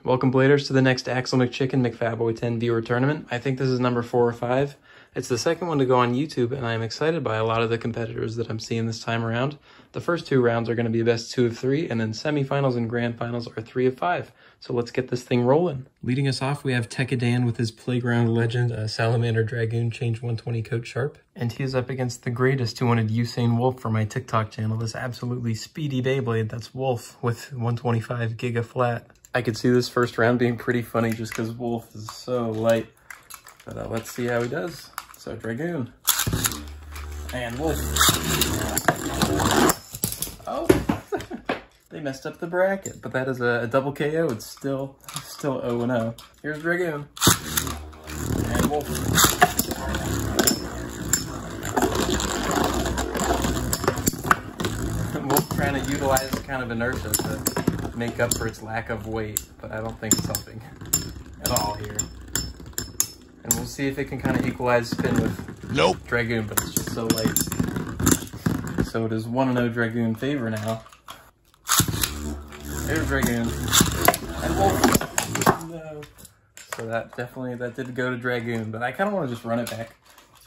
Welcome, Bladers, to the next Axlemcchicken mcfaboy10 viewer tournament. I think this is number 4 or 5. It's the second one to go on YouTube, and I am excited by a lot of the competitors that I'm seeing this time around. The first 2 rounds are going to be best 2 of 3, and then semifinals and grand finals are 3 of 5. So let's get this thing rolling. Leading us off, we have Tegadan with his playground legend, Salamander Dragoon Change 120 Coat Sharp. And he is up against the greatest 200 Usain Wolf for my TikTok channel, this absolutely speedy Beyblade. That's Wolf with 125 Giga Flat. I could see this first round being pretty funny just because Wolf is so light. But let's see how he does. So Dragoon. And Wolf. Oh! They messed up the bracket, but that is a double KO. It's still 0-0. Here's Dragoon. And Wolf. Wolf trying to utilize kind of inertia to make up for its lack of weight, but I don't think it's helping at all here. And we'll see if it can kind of equalize spin with Dragoon, but it's just so light. So it is 1-0 Dragoon favor now. There's Dragoon. And Wolf. No. So that did go to Dragoon, but I kind of want to just run it back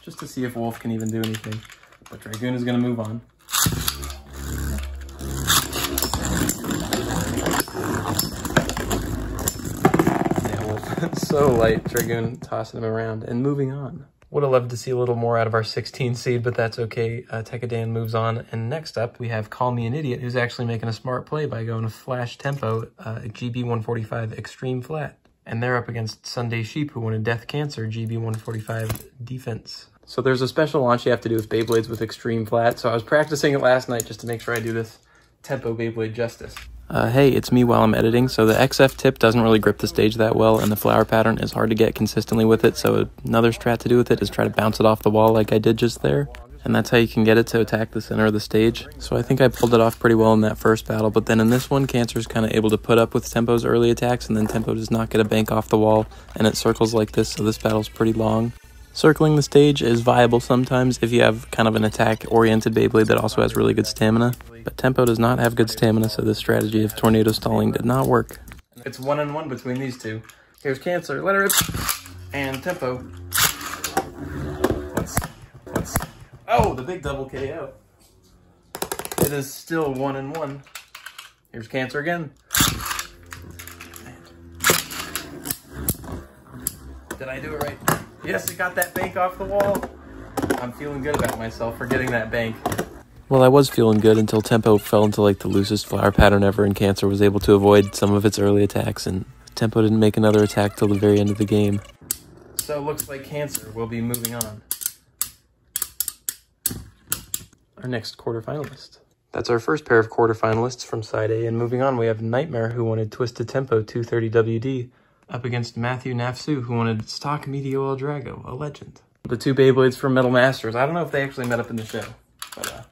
just to see if Wolf can even do anything. But Dragoon is going to move on. So light, Dragoon tossing him around and moving on. Would have loved to see a little more out of our 16 seed, but that's okay. Tegadan moves on, and next up we have Call Me an Idiot, who's actually making a smart play by going to Flash Tempo, GB145 Extreme Flat. And they're up against Sunday Sheep, who wanted Death Cancer, GB145 Defense. So there's a special launch you have to do with Beyblades with Extreme Flat, so I was practicing it last night just to make sure I do this Tempo Beyblade justice. Hey, it's me while I'm editing, so the XF tip doesn't really grip the stage that well, and the flower pattern is hard to get consistently with it, so another strat to do with it is try to bounce it off the wall like I did just there, and that's how you can get it to attack the center of the stage. So I think I pulled it off pretty well in that first battle, but then in this one, Cancer's kind of able to put up with Tempo's early attacks, and then Tempo does not get a bank off the wall, and it circles like this, so this battle's pretty long. Circling the stage is viable sometimes if you have kind of an attack-oriented Beyblade that also has really good stamina, but Tempo does not have good stamina, so this strategy of tornado stalling did not work. It's 1-1 between these two. Here's Cancer, let her rip, and Tempo. Oh, the big double KO. It is still 1-1. Here's Cancer again. Did I do it right? Yes, it got that bank off the wall. I'm feeling good about myself for getting that bank. Well, I was feeling good until Tempo fell into like the loosest flower pattern ever, and Cancer was able to avoid some of its early attacks, and Tempo didn't make another attack till the very end of the game. So it looks like Cancer will be moving on. Our next quarterfinalist. That's our first pair of quarterfinalists from side A, and moving on we have Nightmare, who wanted Twisted Tempo 230WD. Up against Matthew Nafsu, who wanted Stock Meteor El Drago, a legend. The 2 Beyblades from Metal Masters. I don't know if they actually met up in the show, but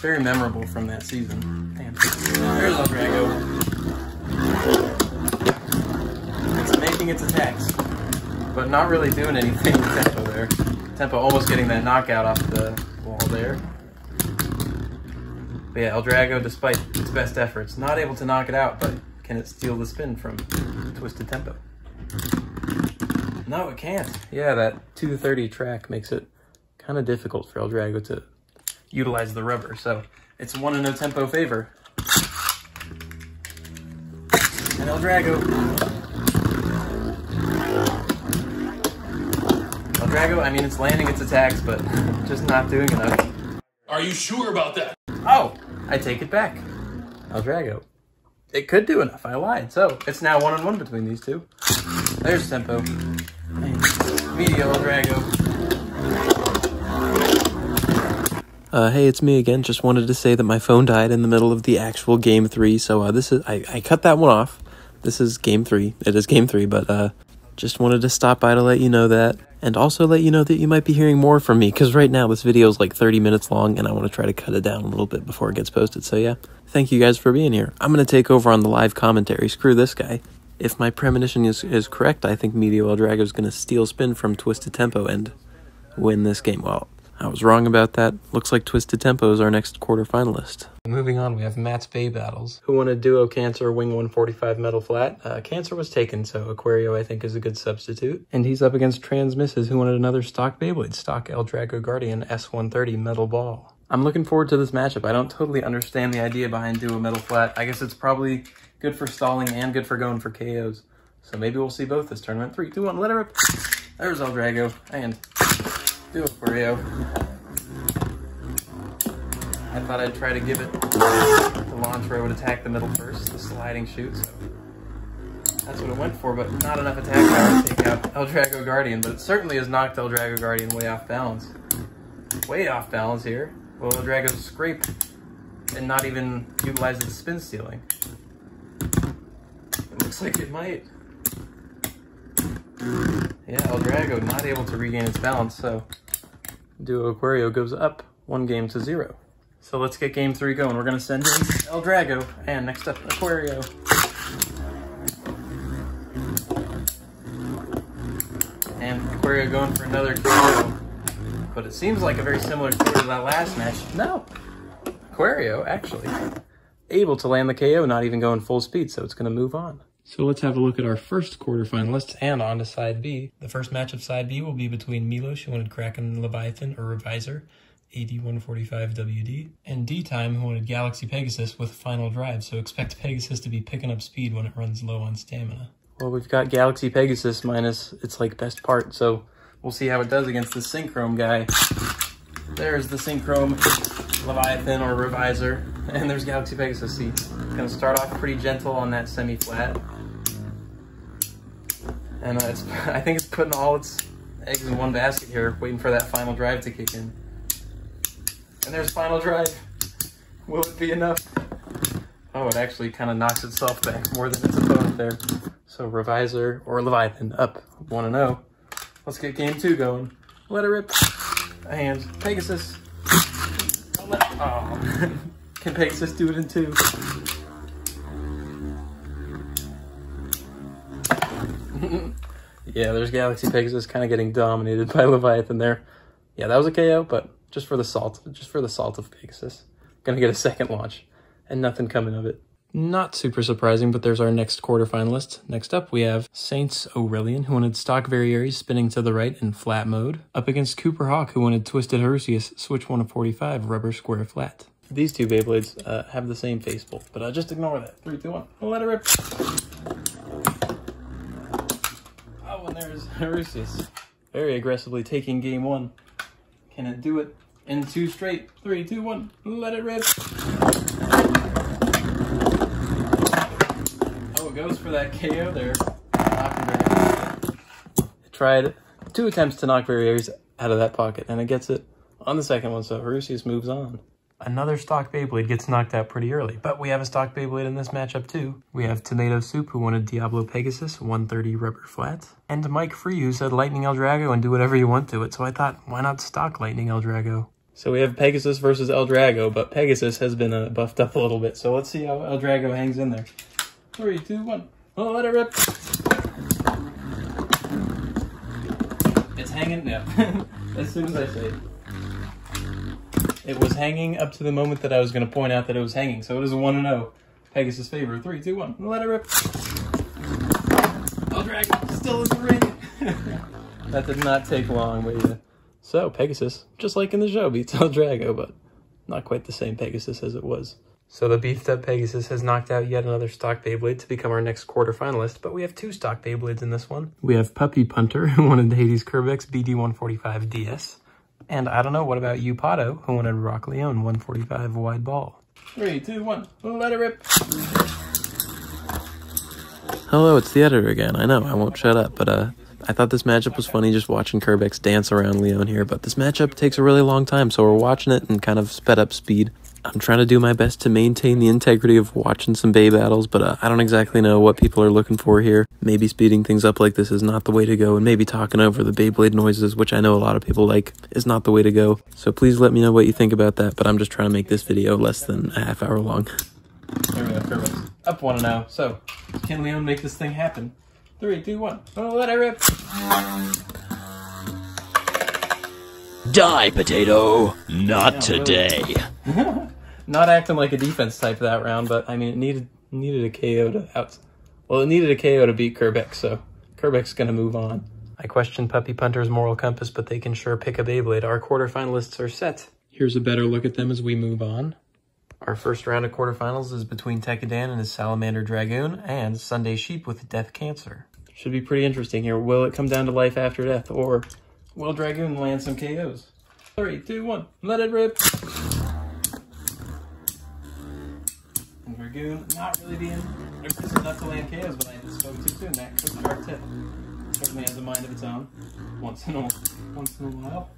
very memorable from that season. Damn. There's El Drago. It's making its attacks, but not really doing anything with Tempo there. Tempo almost getting that knockout off the wall there. But yeah, El Drago, despite its best efforts, not able to knock it out, but can it steal the spin from Twisted Tempo? No, it can't. Yeah, that 230 track makes it kind of difficult for El Drago to utilize the rubber, so it's 1-0 Tempo favor. And El Drago. El Drago, I mean, it's landing its attacks, but just not doing enough. Are you sure about that? Oh, I take it back. El Drago. It could do enough, I lied. So, it's now 1-1 between these two. There's Tempo. Meteor El Drago. Hey, it's me again. Just wanted to say that my phone died in the middle of the actual Game 3, so I cut that one off. This is Game 3. It is Game 3, but just wanted to stop by to let you know that. And also let you know that you might be hearing more from me, because right now this video is like 30 minutes long, and I want to try to cut it down a little bit before it gets posted, so yeah. Thank you guys for being here. I'm going to take over on the live commentary. Screw this guy. If my premonition is correct, I think Meteor El Drago is going to steal spin from Twisted Tempo and win this game. Well, I was wrong about that. Looks like Twisted Tempo is our next quarterfinalist. Moving on, we have Matt's Bay Battles. Who wanted Duo Cancer Wing 145 Metal Flat? Cancer was taken, so Aquario I think is a good substitute. And he's up against Transmisses, who wanted another stock Beyblade, stock El Drago Guardian S130 Metal Ball. I'm looking forward to this matchup. I don't totally understand the idea behind Duo Metal Flat. I guess it's probably good for stalling and good for going for KOs. So maybe we'll see both this tournament. 3, 2, 1, let it rip. There's El Drago and Duo Aquario. I thought I'd try to give it the launch where I would attack the middle first, the sliding shoot, so that's what it went for, but not enough attack power to take out El Drago Guardian, but it certainly has knocked El Drago Guardian way off balance. Way off balance here. Will El Drago scrape and not even utilize its spin stealing? It looks like it might. Yeah, El Drago not able to regain its balance, so Duo Aquario goes up 1-0. So let's get game 3 going. We're gonna send in El Drago, and next up, Aquario. And Aquario going for another KO. But it seems like a very similar story to that last match. No, Aquario actually able to land the KO, not even going full speed, so it's gonna move on. So let's have a look at our first quarterfinalists and on to side B. The first match of side B will be between Milos, who wanted Kraken Leviathan or Reviser, AD145WD, and D-Time, who wanted Galaxy Pegasus with Final Drive, so expect Pegasus to be picking up speed when it runs low on stamina. Well, we've got Galaxy Pegasus minus its like best part, so we'll see how it does against the Synchrome guy. There's the Synchrome Leviathan or Reviser, and there's Galaxy Pegasus. See, it's gonna start off pretty gentle on that semi-flat. And I think it's putting all its eggs in one basket here, waiting for that Final Drive to kick in. And there's Final Drive. Will it be enough? Oh, it actually kind of knocks itself back more than its opponent there. So Reviser or Leviathan up 1-0. Let's get game 2 going. Let it rip. And Pegasus. Oh. Can Pegasus do it in 2? Yeah, there's Galaxy Pegasus kind of getting dominated by Leviathan there. Yeah, that was a KO, but just for the salt of Pegasus. Gonna get a second launch, and nothing coming of it. Not super surprising, but there's our next quarterfinalist. Next up, we have Saints Aurelian, who wanted stock Variaries spinning to the right in flat mode, up against Cooper Hawk, who wanted Twisted Harusius, switch 145, rubber square flat. These two Beyblades have the same face bolt, but just ignore that. 3, 2, 1, let it rip. Oh, and there's Harusius, very aggressively taking game 1. Can it do it in 2 straight? 3, 2, 1, let it rip. Oh, it goes for that KO there. It tried 2 attempts to knock Variaries out of that pocket, and it gets it on the second one, so Harusius moves on. Another stock Beyblade gets knocked out pretty early, but we have a stock Beyblade in this matchup too. We have Tomato Soup, who wanted Diablo Pegasus, 130 rubber flat, and Mike Free, who said Lightning El Drago and do whatever you want to it, so I thought, why not stock Lightning El Drago? So we have Pegasus versus El Drago, but Pegasus has been buffed up a little bit, so let's see how El Drago hangs in there. 3, 2, 1, oh, let it rip! It's hanging, yeah, as soon as I say it. It was hanging up to the moment that I was going to point out that it was hanging. So it is a 1-0. Pegasus favor. 3, 2, 1. Let it rip. El Drago still in the ring. That did not take long, but yeah. So Pegasus, just like in the show, beats El Drago, but not quite the same Pegasus as it was. So the beefed up Pegasus has knocked out yet another stock Beyblade to become our next quarterfinalist, but we have 2 stock Beyblades in this one. We have Puppy Punter, who wanted the Hades Curvex BD145 DS. And I don't know, what about you, Pato, who wanted Rock Leone 145 wide ball? 3, 2, 1, let it rip. Hello, it's the editor again. I know, I won't shut up, but I thought this matchup was funny just watching Curvex dance around Leone here, but this matchup takes a really long time, so we're watching it in kind of sped up speed. I'm trying to do my best to maintain the integrity of watching some Bay battles, but I don't exactly know what people are looking for here. Maybe speeding things up like this is not the way to go, and maybe talking over the Beyblade noises, which I know a lot of people like, is not the way to go. So please let me know what you think about that, but I'm just trying to make this video less than a half hour long. There we go, Curvex. Up 1-0. So, can Leone make this thing happen? 3, 2, 1. Oh, let it rip. Die, potato! Not today. Really. Not acting like a defense type that round, but I mean, it needed a KO to Well, it needed a KO to beat Kerbeck, so Kerbeck's gonna move on. I question Puppy Punter's moral compass, but they can sure pick a Beyblade. Our quarterfinalists are set. Here's a better look at them as we move on. Our first round of quarterfinals is between Tekadan and his Salamander Dragoon, and Sunday Sheep with Death Cancer. Should be pretty interesting here. Will it come down to life after death, or will Dragoon land some KOs? 3, 2, 1, let it rip! And Dragoon not really being aggressive enough to land KOs, but I spoke too soon. That quick sharp tip certainly has a mind of its own, once in a while.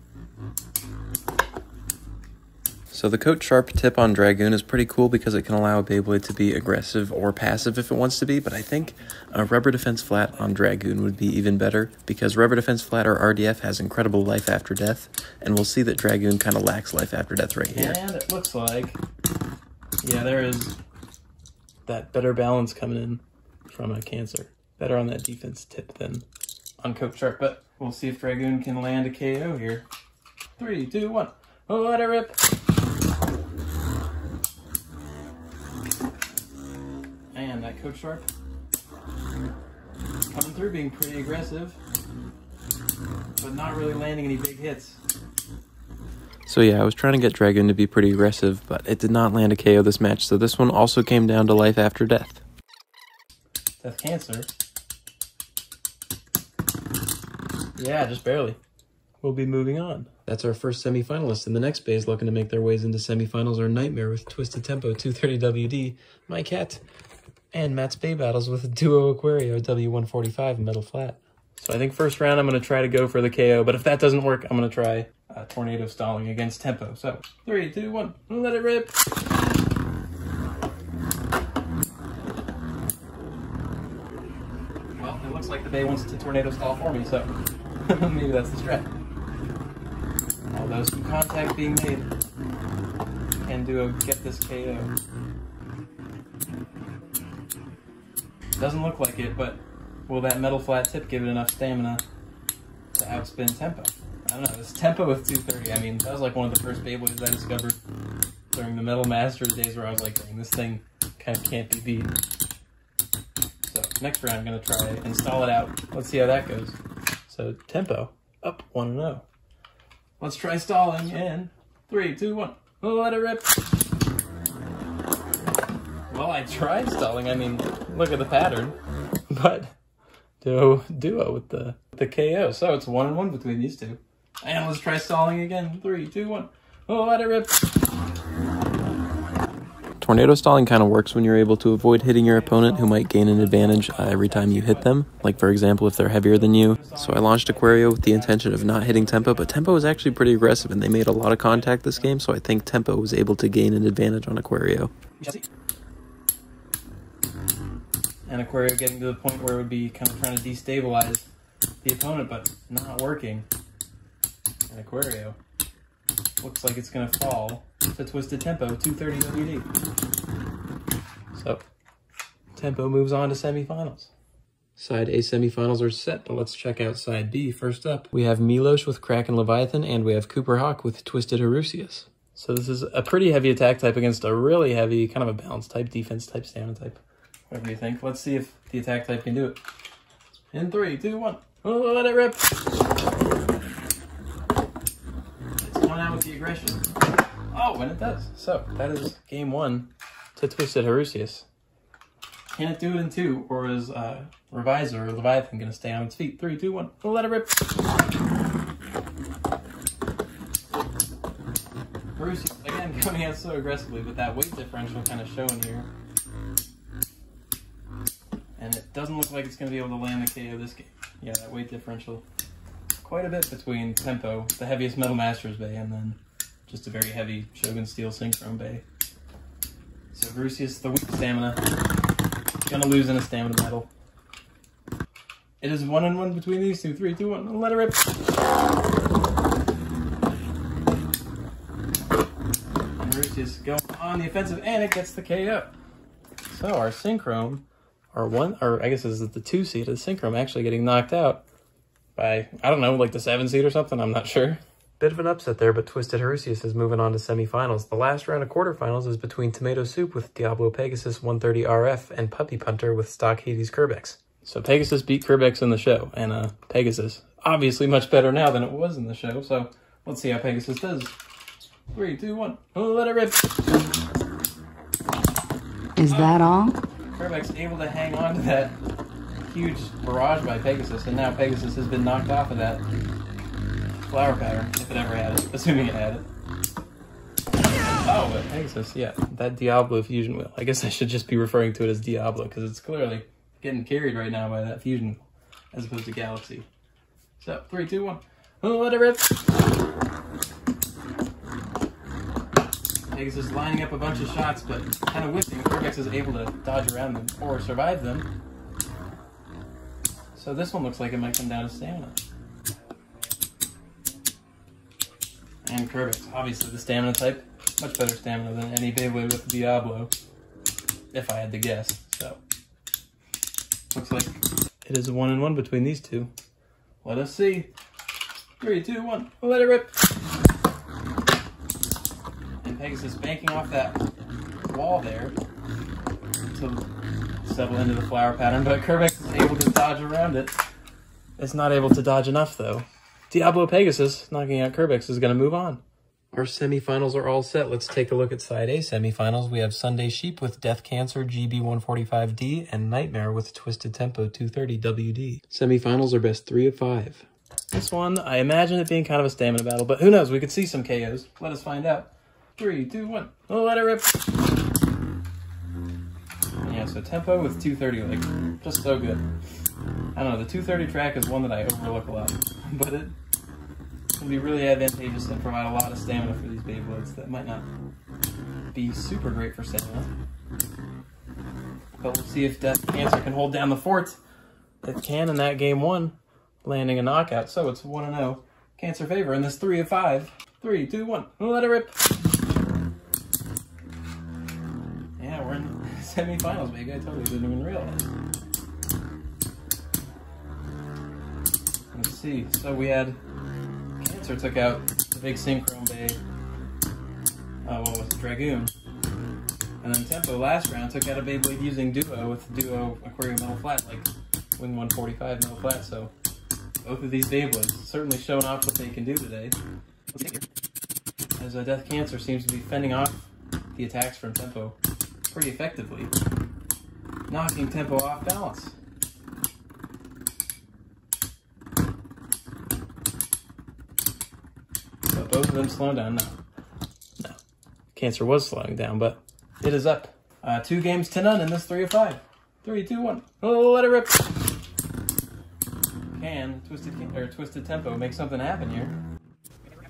So the coat sharp tip on Dragoon is pretty cool because it can allow a Beyblade to be aggressive or passive if it wants to be, but I think a rubber defense flat on Dragoon would be even better because rubber defense flat or RDF has incredible life after death, and we'll see that Dragoon kind of lacks life after death right here. And it looks like, yeah, there is that better balance coming in from a Cancer. Better on that defense tip than on coat sharp, but we'll see if Dragoon can land a KO here. 3, 2, 1, oh, let it rip! And that coat sharp coming through, being pretty aggressive, but not really landing any big hits. So yeah, I was trying to get Dragoon to be pretty aggressive, but it did not land a KO this match, so this one also came down to life after death. Death Cancer. Yeah, just barely. We'll be moving on. That's our first semifinalist, and the next bays looking to make their ways into semifinals are Nightmare with Twisted Tempo 230 WD, My Cat, and Matt's Bay Battles with Duo Aquario W145 Metal Flat. So I think first round I'm going to try to go for the KO, but if that doesn't work, I'm going to try Tornado Stalling against Tempo. So 3, 2, 1, let it rip! Well, it looks like the Bay wants to Tornado Stall for me, so maybe that's the strat. Although some contact being made, can Duo get this KO? Doesn't look like it, but will that metal flat tip give it enough stamina to outspin Tempo? I don't know, this Tempo with 230, I mean, that was like one of the first Beyblades I discovered during the Metal Masters days where I was like, dang, this thing kind of can't be beat. So next round I'm going to try and stall it out. Let's see how that goes. So Tempo, up 1-0. Let's try stalling in 3, 2, 1. Let it rip. Well, I tried stalling. I mean, look at the pattern. But Duo with the KO. So it's 1-1 between these two. And let's try stalling again. 3, 2, 1. Let it rip. Tornado stalling kind of works when you're able to avoid hitting your opponent who might gain an advantage every time you hit them, like for example if they're heavier than you. So I launched Aquario with the intention of not hitting Tempo, but Tempo was actually pretty aggressive and they made a lot of contact this game, so I think Tempo was able to gain an advantage on Aquario. And Aquario getting to the point where it would be kind of trying to destabilize the opponent, but not working. And Aquario looks like it's going to fall to Twisted Tempo 230 WD. So, Tempo moves on to semifinals. Side A semifinals are set, but let's check out Side B. First up, we have Milosh with Kraken Leviathan, and we have Cooper Hawk with Twisted Horusius. So this is a pretty heavy attack type against a really heavy, kind of a balance type, defense type, stamina type. What do you think? Let's see if the attack type can do it. In 3, 2, 1. Let it rip! Out with the aggression. Oh, and it does. So that is game 1 to Twisted Horusius. Can it do it in 2, or is Revisor or Leviathan going to stay on its feet? 3, 2, 1. Let it rip. Horusius again coming out so aggressively, but that weight differential kind of showing here. And it doesn't look like it's going to be able to land the KO this game. Yeah, that weight differential. Quite a bit between Tempo, the heaviest Metal Masters Bay, and then just a very heavy Shogun Steel Synchron Bay. So Horusius, the weak stamina, gonna lose in a stamina battle. It is 1-1 between these two. 3, 2, 1. Let it rip. And Horusius going on the offensive, and it gets the KO. So our Synchron, I guess this is the 2 seed of the Synchron, actually getting knocked out by, I don't know, like the 7 seed or something, I'm not sure. Bit of an upset there, but Twisted Harusius is moving on to semifinals. The last round of quarterfinals is between Tomato Soup with Diablo Pegasus 130 RF and Puppy Punter with Stock Hades Kerbex. So Pegasus beat Kerbex in the show, and Pegasus obviously much better now than it was in the show, so let's see how Pegasus does. 3, 2, 1. Oh, let it rip. Is that all? Kerbex able to hang on to that huge barrage by Pegasus, and now Pegasus has been knocked off of that flower pattern, if it ever had it, assuming it had it. Oh, but Pegasus, yeah, that Diablo fusion wheel. I guess I should just be referring to it as Diablo, because it's clearly getting carried right now by that fusion wheel, as opposed to Galaxy. So, 3, 2, 1. Oh, let it rip! Pegasus lining up a bunch of shots, but kind of whiffing. Kerbex is able to dodge around them, or survive them. So this one looks like it might come down to stamina. And Kerbex, obviously the stamina type, much better stamina than any Beyblade with Diablo, if I had to guess. So, looks like it is a 1-1 between these two. Let us see. 3, 2, 1, let it rip! And Pegasus banking off that wall there to settle into the flower pattern, but Kerbex is able to dodge around it. It's not able to dodge enough, though. Diablo Pegasus, knocking out Kerbex, is going to move on. Our semifinals are all set. Let's take a look at Side A semifinals. We have Sunday Sheep with Death Cancer GB145D and Nightmare with Twisted Tempo 230WD. Semifinals are best 3 of 5. This one, I imagine it being kind of a stamina battle, but who knows? We could see some KOs. Let us find out. 3, 2, 1. Oh, let it rip! Yeah, so Tempo with 230, like, just so good. I don't know, the 230 track is one that I overlook a lot, but it can be really advantageous and provide a lot of stamina for these Beyblades that might not be super great for stamina. But we'll see if Death Cancer can hold down the fort. It can in that game 1, landing a knockout, so it's 1-0. Cancer favor in this 3 of 5. 3, 2, 1, let it rip! Yeah, we're in semifinals, baby. I totally didn't even realize. Let's see. So we had Cancer took out the big Synchron Bay. What was it? Dragoon. And then Tempo last round took out a Beyblade using Duo with Duo Aquarium Metal Flat, like Wing 145 Metal Flat. So both of these Beyblades certainly showing off what they can do today. Let's see here. As Death Cancer seems to be fending off the attacks from Tempo pretty effectively, knocking Tempo off balance. But both of them slowing down. No. Cancer was slowing down, but it is up. 2 games to none in this 3 of 5. 3, 2, 1. Oh, let it rip! Can Twisted Tempo make something happen here?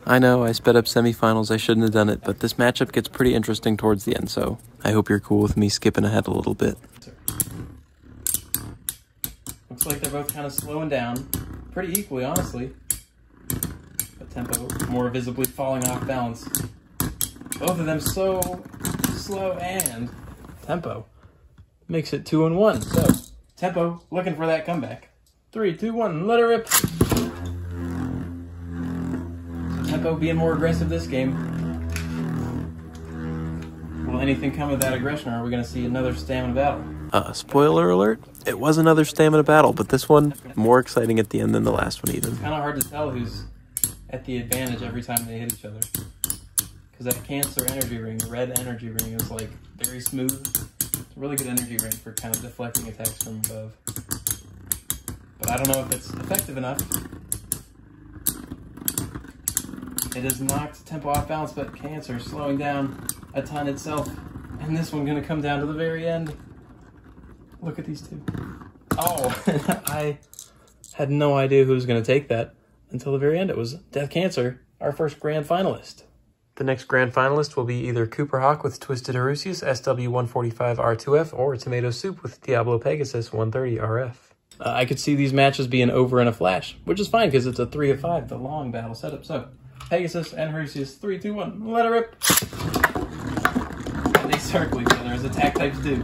I know, I sped up semifinals, I shouldn't have done it, but this matchup gets pretty interesting towards the end, so I hope you're cool with me skipping ahead a little bit. Looks like they're both kind of slowing down, pretty equally, honestly. But Tempo more visibly falling off balance. Both of them so slow, and Tempo makes it 2-1, so Tempo looking for that comeback. 3, 2, 1, let it rip! Tempo being more aggressive this game. Will anything come of that aggression, or are we going to see another stamina battle? Spoiler alert, it was another stamina battle, but this one more exciting at the end than the last one even. It's kind of hard to tell who's at the advantage every time they hit each other. Because that Cancer energy ring, the red energy ring, is like very smooth. It's a really good energy ring for kind of deflecting attacks from above. But I don't know if it's effective enough. It has knocked Tempo off balance, but Cancer slowing down a ton itself. And this one gonna come down to the very end. Look at these two. Oh, I had no idea who was gonna take that until the very end. It was Death Cancer, our first grand finalist. The next grand finalist will be either Cooper Hawk with Twisted Harusius SW145 R2F or Tomato Soup with Diablo Pegasus 130 RF. I could see these matches being over in a flash, which is fine because it's a 3 of 5, the long battle setup. So Pegasus and Harusius, 3, 2, 1, let it rip! And they circle each other as attack types do.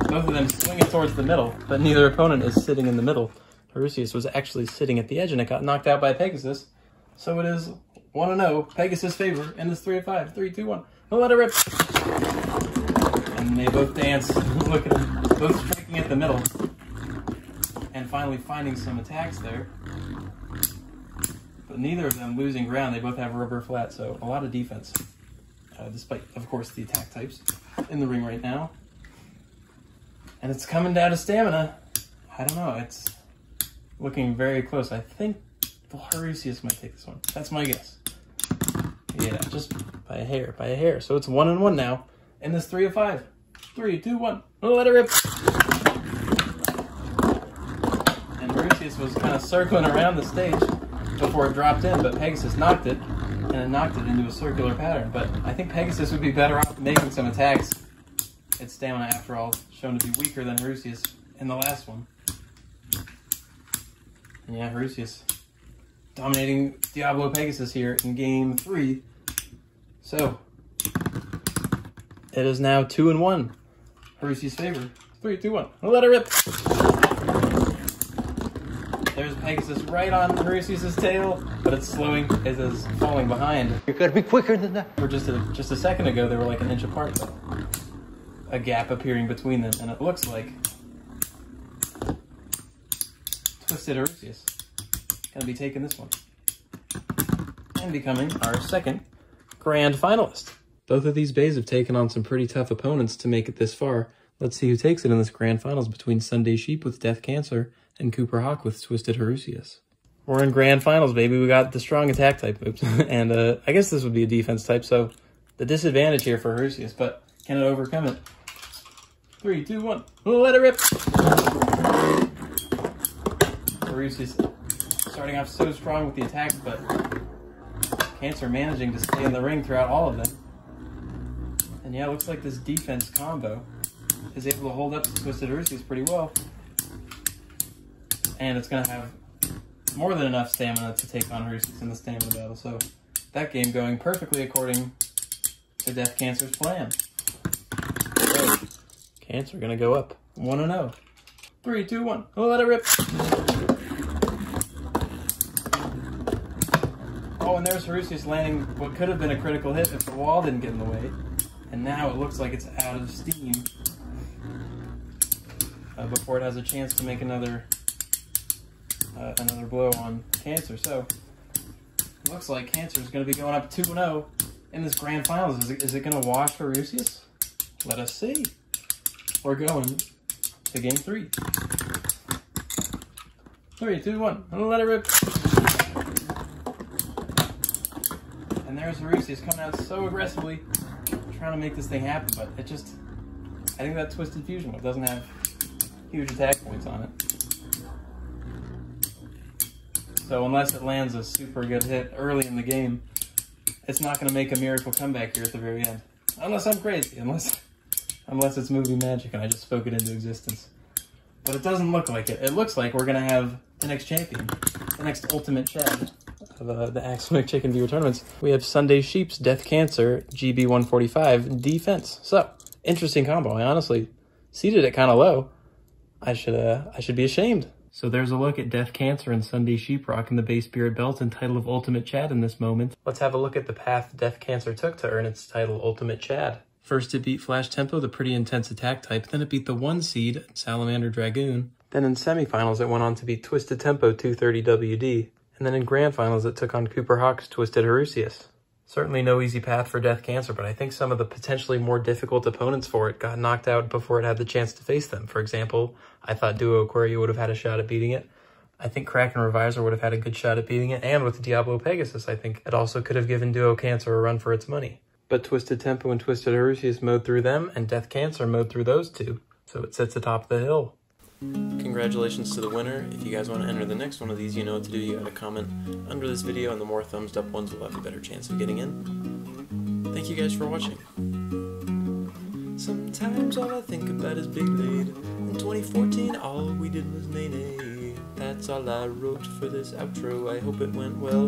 Both of them swinging towards the middle, but neither opponent is sitting in the middle. Harusius was actually sitting at the edge and it got knocked out by Pegasus. So it is 1-0, Pegasus favor in this 3 of 5. 3, 2, 1. We'll let it rip. And they both dance. Look at them. Both striking at the middle. And finally finding some attacks there. But neither of them losing ground. They both have rubber flat, so a lot of defense. Despite, of course, the attack types in the ring right now. And it's coming down to stamina. I don't know. It's looking very close. I think Horusius might take this one. That's my guess. Yeah, just by a hair, by a hair. So it's 1-1 now in this 3 of 5. 3, 2, 1. We'll let it rip. And Horusius was kind of circling around the stage before it dropped in, but Pegasus knocked it, and it knocked it into a circular pattern. But I think Pegasus would be better off making some attacks. Its stamina, after all, shown to be weaker than Horusius in the last one. And yeah, Horusius dominating Diablo Pegasus here in game 3. So, it is now 2-1. Horusius' favor. 3, 2, 1. We'll let it rip. There's Pegasus right on Horusius' tail, but it's slowing, it is falling behind. You're gonna be quicker than that. For just a second ago, they were like an inch apart, though. A gap appearing between them, and it looks like Twisted Horusius gonna be taking this one and becoming our second grand finalist. Both of these bays have taken on some pretty tough opponents to make it this far. Let's see who takes it in this grand finals between Sunday Sheep with Death Cancer and Cooper Hawk with Twisted Horusius. We're in grand finals, baby. We got the strong attack type moves, and I guess this would be a defense type, so the disadvantage here for Horusius, but can it overcome it? 3, 2, 1. We'll let it rip. Horusius starting off so strong with the attacks, but Cancer managing to stay in the ring throughout all of them. And yeah, it looks like this defense combo is able to hold up to Twisted Horusius pretty well. And it's going to have more than enough stamina to take on Horusius in the stamina battle. So that game going perfectly according to Death Cancer's plan. So, Cancer going to go up 1-0. 3, 2, 1. We'll let it rip. Oh, and there's Horusius landing what could have been a critical hit if the wall didn't get in the way. And now it looks like it's out of steam before it has a chance to make another blow on Cancer. So it looks like Cancer is going to be going up 2-0 in this grand finals. Is it going to wash Horusius? Let us see. We're going to game 3. 3, 2, 1. I'm going to let it rip. And there's Horusius coming out so aggressively, trying to make this thing happen, but it just, I think that Twisted Fusion whip doesn't have huge attack points on it. So unless it lands a super good hit early in the game, it's not going to make a miracle comeback here at the very end. Unless I'm crazy, unless it's movie magic and I just spoke it into existence. But it doesn't look like it. It looks like we're going to have the next champion, the next ultimate Chad of the Axlemcchicken viewer tournaments. We have Sunday Sheep's Death Cancer GB145 defense. So, interesting combo. I honestly seeded it kind of low. I should be ashamed. So there's a look at Death Cancer and Sunday Sheep rocking the base spirit belt and title of Ultimate Chad in this moment. Let's have a look at the path Death Cancer took to earn its title Ultimate Chad. First it beat Flash Tempo, the pretty intense attack type, then it beat the 1 seed Salamander Dragoon. Then in semifinals it went on to beat Twisted Tempo 230WD. And then in grand finals it took on Cooper Hawk's Twisted Horusius. Certainly no easy path for Death Cancer, but I think some of the potentially more difficult opponents for it got knocked out before it had the chance to face them. For example, I thought Duo Aquaria would have had a shot at beating it. I think Kraken Reviser would have had a good shot at beating it. And with Diablo Pegasus, I think it also could have given Duo Cancer a run for its money. But Twisted Tempo and Twisted Horusius mowed through them, and Death Cancer mowed through those two. So it sits atop the hill. Congratulations to the winner. If you guys want to enter the next one of these, you know what to do. You gotta comment under this video, and the more thumbs up ones will have a better chance of getting in. Thank you guys for watching. Sometimes all I think about is Beyblade. In 2014, all we did was nay-nay. That's all I wrote for this outro. I hope it went well.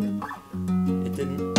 It didn't.